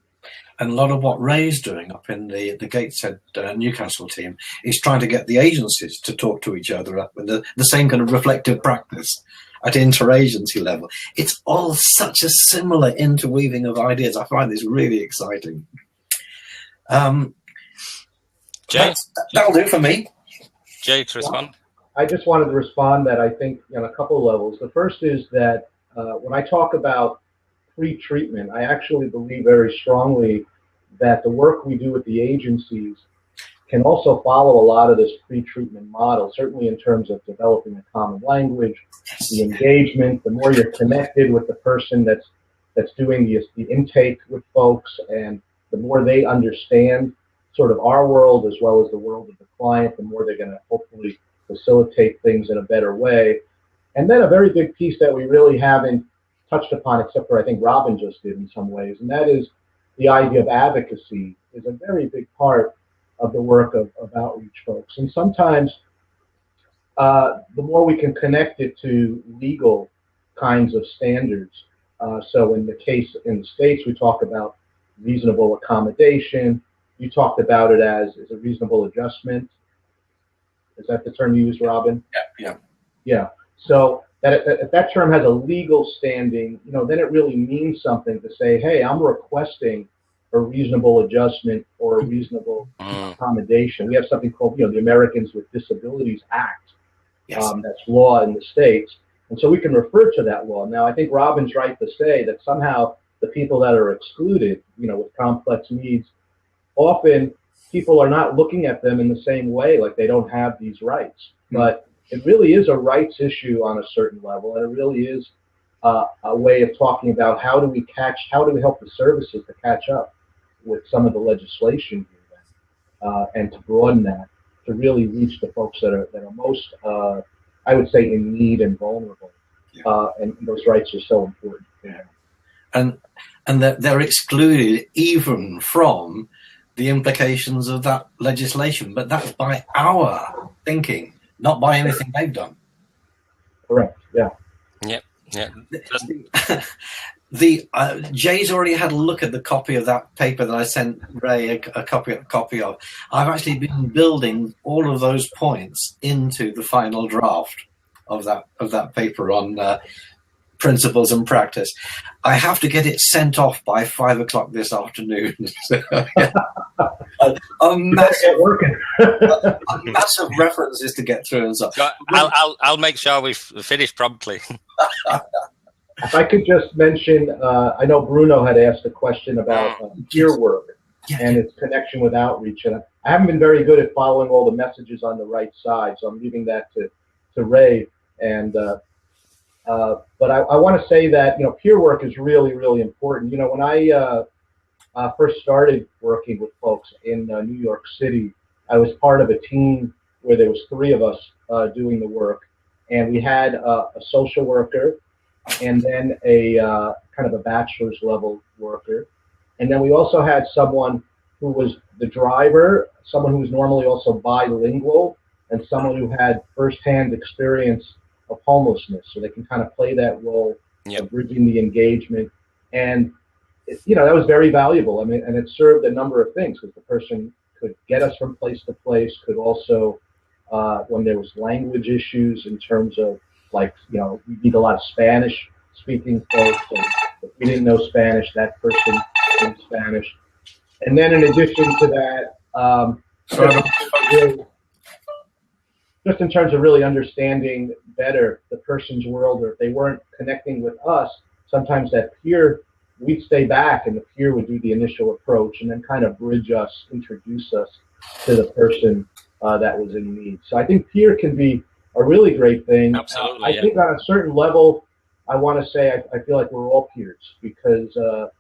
[SPEAKER 3] And a lot of what Ray's doing up in the Gateshead Newcastle team is trying to get the agencies to talk to each other up with the same kind of reflective practice at interagency level. It's all such a similar interweaving of ideas. I find this really exciting.
[SPEAKER 1] Jay?
[SPEAKER 3] That'll do for me.
[SPEAKER 1] Jay, to respond?
[SPEAKER 2] I just wanted to respond that I think on a couple of levels. The first is that when I talk about pretreatment, I actually believe very strongly that the work we do with the agencies can also follow a lot of this pretreatment model, certainly in terms of developing a common language, the engagement, the more you're connected with the person that's doing the intake with folks, and the more they understand sort of our world as well as the world of the client, the more they're going to hopefully facilitate things in a better way. And then a very big piece that we really haven't touched upon, except for I think Robin just did in some ways, and that is the idea of advocacy is a very big part of the work of outreach folks. And sometimes the more we can connect it to legal kinds of standards. So in the case in the States, we talk about reasonable accommodation. You talked about it as a reasonable adjustment. Is that the term you use, Robin? Yeah. So that if that term has a legal standing, then it really means something to say, hey, I'm requesting a reasonable adjustment or a reasonable accommodation. We have something called, the Americans with Disabilities Act. Yes. That's law in the States. And so we can refer to that law. Now, I think Robin's right to say that somehow the people that are excluded, with complex needs, often people are not looking at them in the same way, like they don't have these rights. But it really is a rights issue on a certain level, and it really is a way of talking about how do we help the services to catch up with some of the legislation here, and to broaden that, to really reach the folks that are most, I would say, in need and vulnerable. And those rights are so important.
[SPEAKER 3] Yeah. And that they're excluded even from the implications of that legislation, but that's by our thinking, not by anything they've done.
[SPEAKER 2] Correct. Yeah.
[SPEAKER 3] Jay's already had a look at the copy of that paper that I sent Ray a copy of. I've actually been building all of those points into the final draft of that paper on principles and practice. I have to get it sent off by 5 o'clock this afternoon. So, yeah. a massive references to get through and so.
[SPEAKER 1] I'll make sure we finish promptly.
[SPEAKER 2] If I could just mention, I know Bruno had asked a question about peer work and its connection with outreach, and I haven't been very good at following all the messages on the right side, so I'm leaving that to Ray. And but I want to say that peer work is really, really important. When I first started working with folks in New York City, I was part of a team where there was 3 of us doing the work, and we had a social worker, and then a kind of a bachelor's level worker, and then we also had someone who was the driver, someone who was normally also bilingual, and someone who had firsthand experience of homelessness, so they can kind of play that role of bridging the engagement. And that was very valuable. I mean, and it served a number of things, because the person could get us from place to place, could also, when there was language issues in terms of, like, we need a lot of Spanish speaking folks, so if we didn't know Spanish, that person knew Spanish. And then in addition to that, just in terms of really understanding better the person's world, or if they weren't connecting with us, sometimes that peer, we'd stay back and the peer would do the initial approach and then kind of bridge us, introduce us to the person that was in need. So I think peer can be a really great thing.
[SPEAKER 1] Absolutely.
[SPEAKER 2] I think on a certain level, I want to say I feel like we're all peers, because to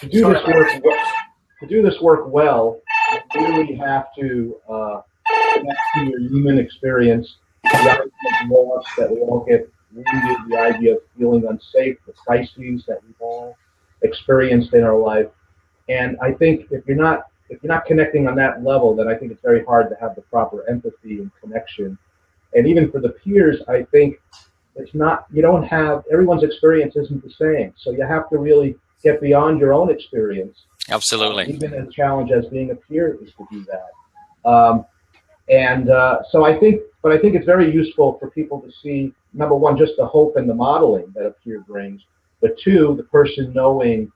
[SPEAKER 2] do this work well, you really have to connect to your human experience, the idea of loss, that we all get wounded, the idea of feeling unsafe, the crises that we've all experienced in our life. And I think if you're not connecting on that level, then I think it's very hard to have the proper empathy and connection. And even for the peers, I think everyone's experience isn't the same. So you have to really get beyond your own experience.
[SPEAKER 1] Absolutely.
[SPEAKER 2] Even a challenge as being a peer is to do that. So I think it's very useful for people to see, number one, just the hope and the modeling that a peer brings, but 2, the person knowing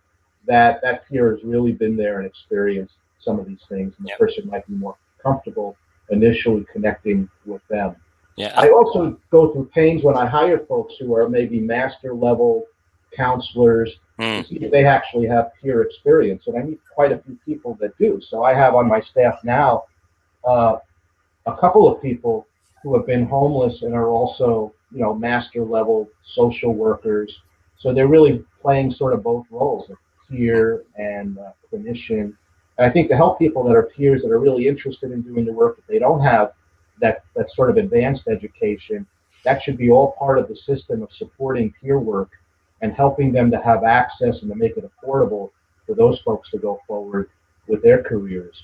[SPEAKER 2] that that peer has really been there and experienced some of these things, and the person might be more comfortable initially connecting with them. Yeah. I also go through pains when I hire folks who are maybe master level counselors to see if they actually have peer experience, and I meet quite a few people that do. So I have on my staff now a couple of people who have been homeless and are also, master level social workers. So they're really playing sort of both roles, of peer and clinician. And I think to help people that are peers that are really interested in doing the work, if they don't have that sort of advanced education, that should be all part of the system of supporting peer work and helping them to have access and to make it affordable for those folks to go forward with their careers.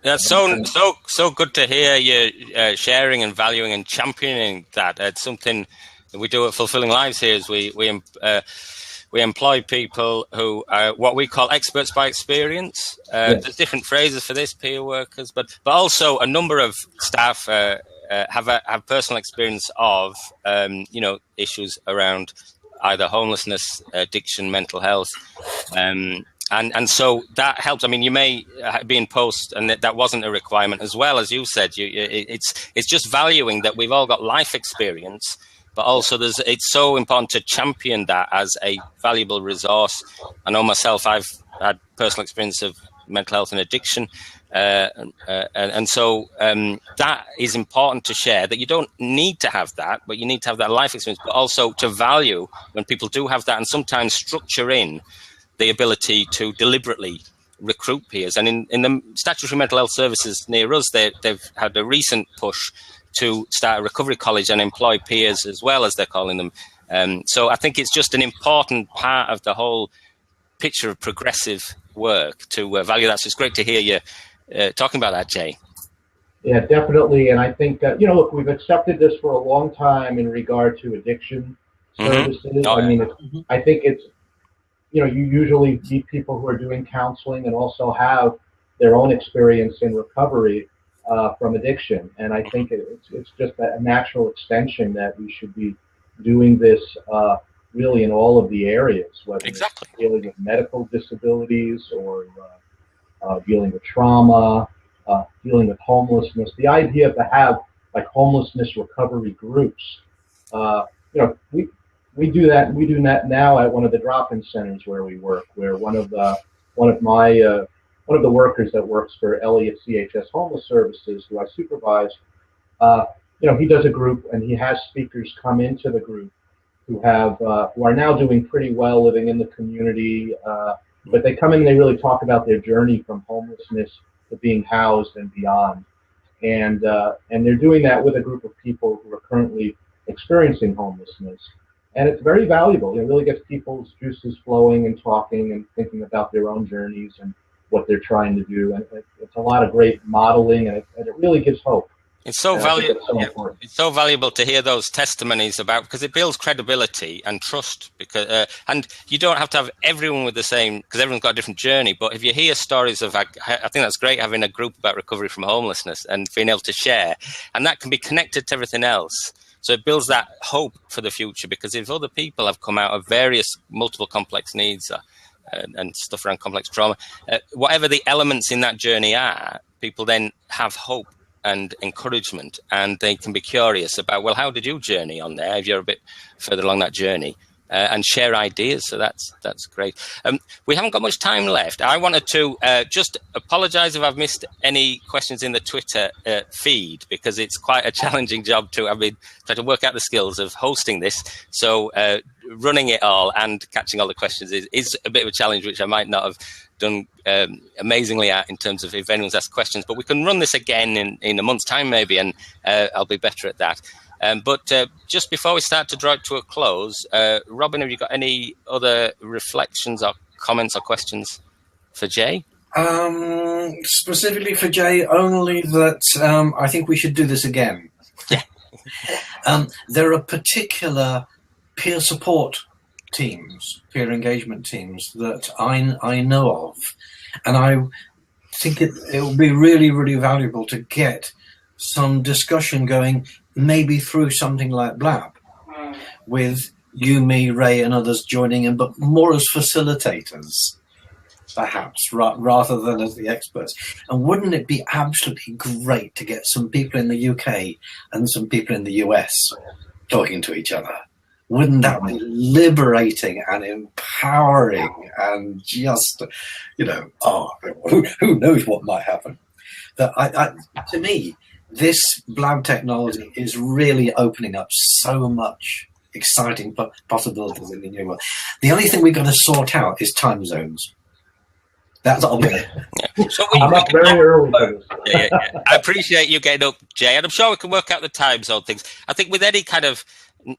[SPEAKER 1] That's so good to hear you sharing and valuing and championing that. It's something that we do at Fulfilling Lives here. Is we employ people who are what we call experts by experience. There's different phrases for this, peer workers, but also a number of staff have personal experience of issues around either homelessness, addiction, mental health. And so that helps. I mean, you may be in post, and that wasn't a requirement as well, as you said. It's just valuing that we've all got life experience, but also it's so important to champion that as a valuable resource. I know myself, I've had personal experience of mental health and addiction, and so that is important to share, that you don't need to have that, but you need to have that life experience, but also to value when people do have that, and sometimes structure in the ability to deliberately recruit peers. And in the statutory mental health services near us, they've had a recent push to start a recovery college and employ peers as well, as they're calling them. So I think it's just an important part of the whole picture of progressive work to value that. So it's great to hear you talking about that, Jay.
[SPEAKER 2] Yeah, definitely. And I think, look, we've accepted this for a long time in regard to addiction services.
[SPEAKER 1] Oh,
[SPEAKER 2] I mean, I think it's, you usually meet people who are doing counseling and also have their own experience in recovery. from addiction. And I think it's just a natural extension that we should be doing this really in all of the areas, whether it's dealing with medical disabilities or dealing with trauma, dealing with homelessness. The idea to have like homelessness recovery groups, we do that. We do that now at one of the drop-in centers where we work, where one of the workers that works for Elliott CHS Homeless Services, who I supervise, he does a group and he has speakers come into the group who are now doing pretty well living in the community, but they come in and they really talk about their journey from homelessness to being housed and beyond. And they're doing that with a group of people who are currently experiencing homelessness. And it's very valuable. It really gets people's juices flowing and talking and thinking about their own journeys and what they're trying to do. And it's a lot of great modeling, and it really gives hope.
[SPEAKER 1] It's so valuable. It's so valuable to hear those testimonies because it builds credibility and trust. And you don't have to have everyone with the same, because everyone's got a different journey. But if you hear stories of, I think that's great, having a group about recovery from homelessness and being able to share, and that can be connected to everything else. So it builds that hope for the future, because if other people have come out of various multiple complex needs and stuff around complex trauma, whatever the elements in that journey are, people then have hope and encouragement, and they can be curious about, well, how did you journey on there if you're a bit further along that journey, and share ideas. So that's great. We haven't got much time left. I wanted to just apologize if I've missed any questions in the Twitter feed, because it's quite a challenging job to, I've been trying to work out the skills of hosting this. So running it all and catching all the questions is a bit of a challenge, which I might not have done amazingly at in terms of if anyone's asked questions. But we can run this again in a month's time maybe, and I'll be better at that. But just before we start to draw it to a close, Robin, have you got any other reflections or comments or questions for Jay?
[SPEAKER 3] Specifically for Jay, only that I think we should do this again.
[SPEAKER 1] Yeah.
[SPEAKER 3] There are particular peer support teams, peer engagement teams that I know of, and I think it will be really, really valuable to get some discussion going, maybe through something like Blab, with you, me, Ray, and others joining in, but more as facilitators, perhaps, rather than as the experts. And wouldn't it be absolutely great to get some people in the UK and some people in the US talking to each other? Wouldn't that be liberating and empowering and just, who knows what might happen? That to me, this Blab technology is really opening up so much exciting possibilities in the new world. The only thing we've got to sort out is time zones. That's obvious.
[SPEAKER 1] Yeah. So
[SPEAKER 2] I'm up very early for this.
[SPEAKER 1] Yeah. I appreciate you getting up, Jay, and I'm sure we can work out the time zone things. I think with any kind of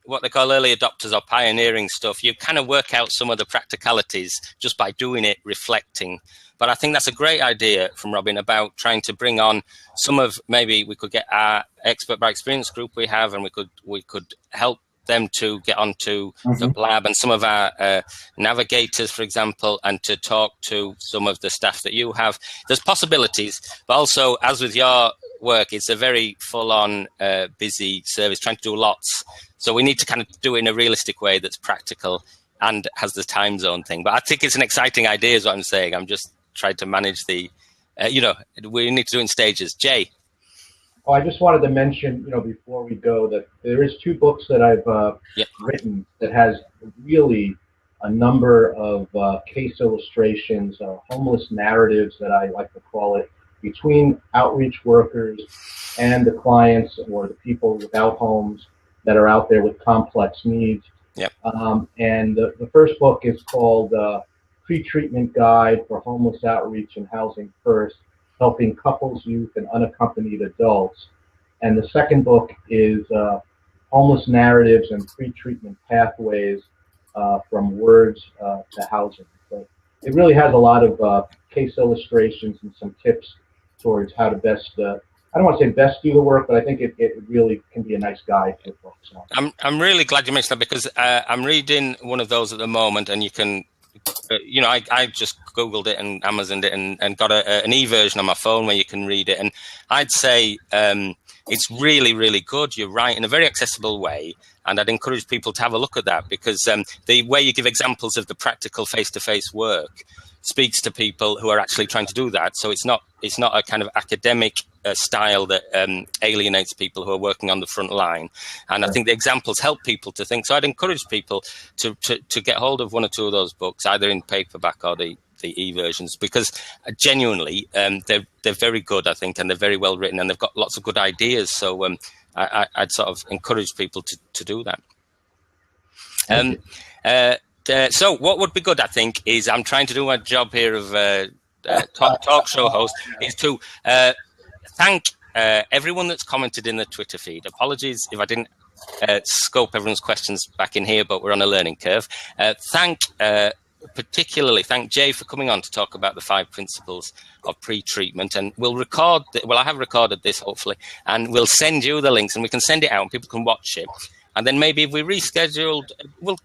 [SPEAKER 1] what they call early adopters or pioneering stuff, you kind of work out some of the practicalities just by doing it, reflecting. But I think that's a great idea from Robin about trying to bring on some of, maybe we could get our expert by experience group we have, and we could help them to get onto the Blab and some of our navigators, for example, and to talk to some of the staff that you have. There's possibilities, but also, as with your work, it's a very full-on busy service, trying to do lots. So we need to kind of do it in a realistic way that's practical and has the time zone thing. But I think it's an exciting idea is what I'm saying. I'm just trying to manage the, we need to do it in stages. Jay?
[SPEAKER 2] Oh, I just wanted to mention, before we go, that there is 2 books that I've written that has really a number of case illustrations, homeless narratives that I like to call it, between outreach workers and the clients or the people without homes that are out there with complex needs.
[SPEAKER 1] Yep.
[SPEAKER 2] And the first book is called Pretreatment Guide for Homeless Outreach and Housing First, Helping Couples, Youth, and Unaccompanied Adults. And the second book is Homeless Narratives and Pretreatment Pathways from Words to Housing. So it really has a lot of case illustrations and some tips towards how to best, I don't want to say best do the work, but I think it really can be a nice guide for folks.
[SPEAKER 1] I'm really glad you mentioned that, because I'm reading one of those at the moment, and you can I just Googled it and Amazoned it and got an e-version on my phone where you can read it. And I'd say it's really, really good. You're right, in a very accessible way. And I'd encourage people to have a look at that, because the way you give examples of the practical face-to-face work speaks to people who are actually trying to do that. So it's not a kind of academic style that alienates people who are working on the front line. And I think the examples help people to think. So I'd encourage people to get hold of one or two of those books, either in paperback or the e-versions, because genuinely they're very good, I think, and they're very well written, and they've got lots of good ideas. So I'd sort of encourage people to do that. So what would be good, I think, is I'm trying to do my job here of talk show host, is to thank everyone that's commented in the Twitter feed. Apologies if I didn't scope everyone's questions back in here, but we're on a learning curve. Particularly thank Jay for coming on to talk about the 5 principles of pre-treatment, and we'll record I have recorded this, hopefully, and we'll send you the links, and we can send it out and people can watch it. And then maybe if we rescheduled,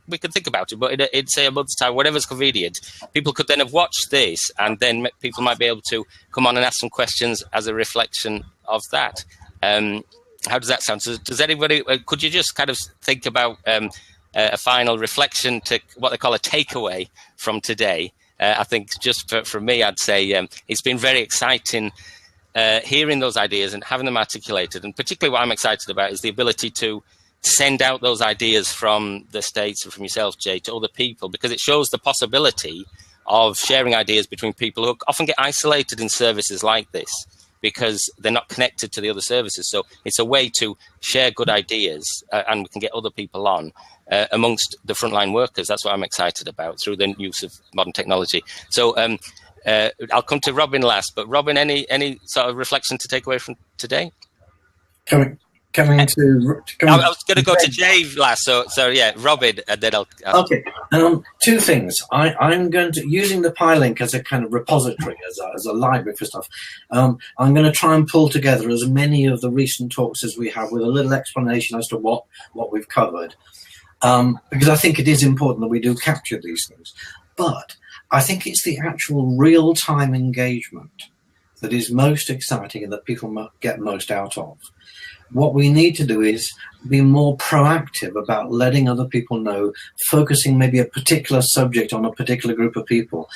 [SPEAKER 1] we could think about it, but it'd say a month's time, whatever's convenient. People could then have watched this, and then people might be able to come on and ask some questions as a reflection of that. How does that sound? So does anybody, could you just kind of think about a final reflection to what they call a takeaway from today? I think just for me, I'd say it's been very exciting hearing those ideas and having them articulated. And particularly what I'm excited about is the ability to send out those ideas from the States and from yourself, Jay, to other people, because it shows the possibility of sharing ideas between people who often get isolated in services like this because they're not connected to the other services. So it's a way to share good ideas and we can get other people on amongst the frontline workers. That's what I'm excited about through the use of modern technology. So I'll come to Robin last, but Robin, any sort of reflection to take away from today?
[SPEAKER 3] I was
[SPEAKER 1] going to go to Jay last, so yeah, Robin, and then I'll.
[SPEAKER 3] Okay, 2 things. I'm going to, using the PyLink as a kind of repository, as a library for stuff. I'm going to try and pull together as many of the recent talks as we have, with a little explanation as to what we've covered, because I think it is important that we do capture these things. But I think it's the actual real-time engagement that is most exciting and that people get most out of. What we need to do is be more proactive about letting other people know, focusing maybe a particular subject on a particular group of people.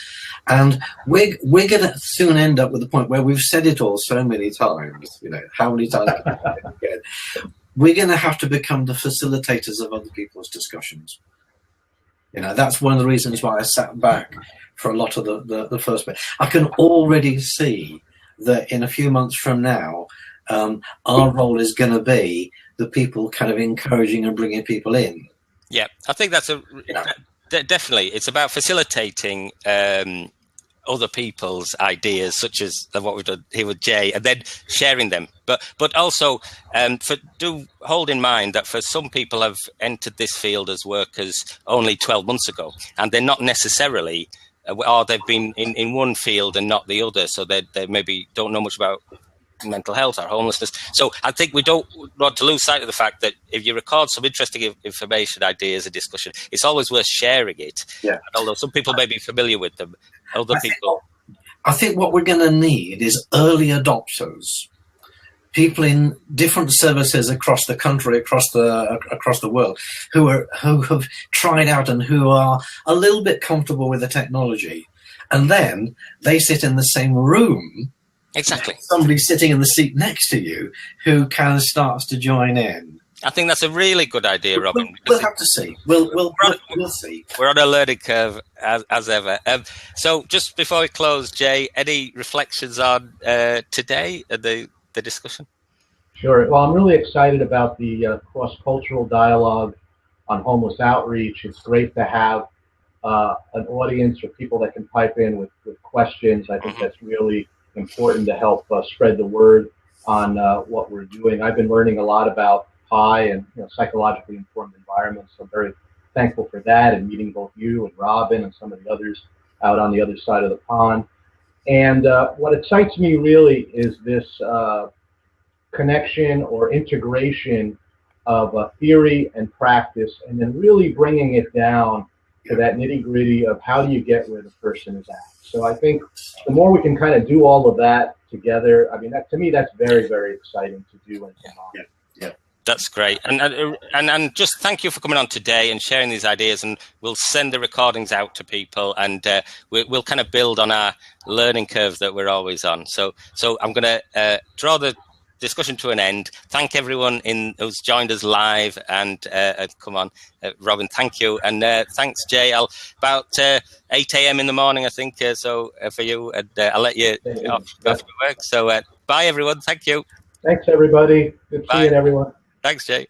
[SPEAKER 3] And we're going to soon end up with the point where we've said it all so many times, how many times can we say it again? We're going to have to become the facilitators of other people's discussions. That's one of the reasons why I sat back for a lot of the first bit. I can already see that in a few months from now, our role is going to be the people kind of encouraging and bringing people in.
[SPEAKER 1] Yeah, I think that's definitely. It's about facilitating other people's ideas, such as what we've done here with Jay, and then sharing them. But also, do hold in mind that for some people have entered this field as workers only 12 months ago, and they're not necessarily, or they've been in one field and not the other, so they maybe don't know much about mental health or homelessness. So I think we don't want to lose sight of the fact that if you record some interesting information, ideas, a discussion, it's always worth sharing it.
[SPEAKER 3] Yeah.
[SPEAKER 1] And although some people may be familiar with them,
[SPEAKER 3] I think what we're going to need is early adopters, people in different services across the country, across the world, who have tried out and who are a little bit comfortable with the technology, and then they sit in the same room.
[SPEAKER 1] Exactly.
[SPEAKER 3] Somebody sitting in the seat next to you who kind of starts to join in.
[SPEAKER 1] I think that's a really good idea, Robin.
[SPEAKER 3] We'll have to see. We'll see.
[SPEAKER 1] We're on a learning curve as ever. So just before we close, Jay, any reflections on today and the discussion?
[SPEAKER 2] Sure. Well, I'm really excited about the cross-cultural dialogue on homeless outreach. It's great to have an audience or people that can pipe in with questions. I think that's really important to help spread the word on what we're doing. I've been learning a lot about PI and psychologically informed environments. So I'm very thankful for that, and meeting both you and Robin and some of the others out on the other side of the pond. And what excites me really is this connection or integration of theory and practice, and then really bringing it down to that nitty-gritty of how do you get where the person is at. So I think the more we can kind of do all of that together, I mean, that, to me, that's very, very exciting to do. And
[SPEAKER 1] that's great. And just thank you for coming on today and sharing these ideas. And we'll send the recordings out to people, and we'll kind of build on our learning curve that we're always on. So I'm going to draw the discussion to an end. Thank everyone who's joined us live, and come on, Robin, thank you. And thanks, Jay. About 8 a.m. in the morning, I think, for you, and I'll let you off to work. So bye, everyone. Thank you.
[SPEAKER 2] Thanks, everybody. Good seeing everyone.
[SPEAKER 1] Thanks, Jay.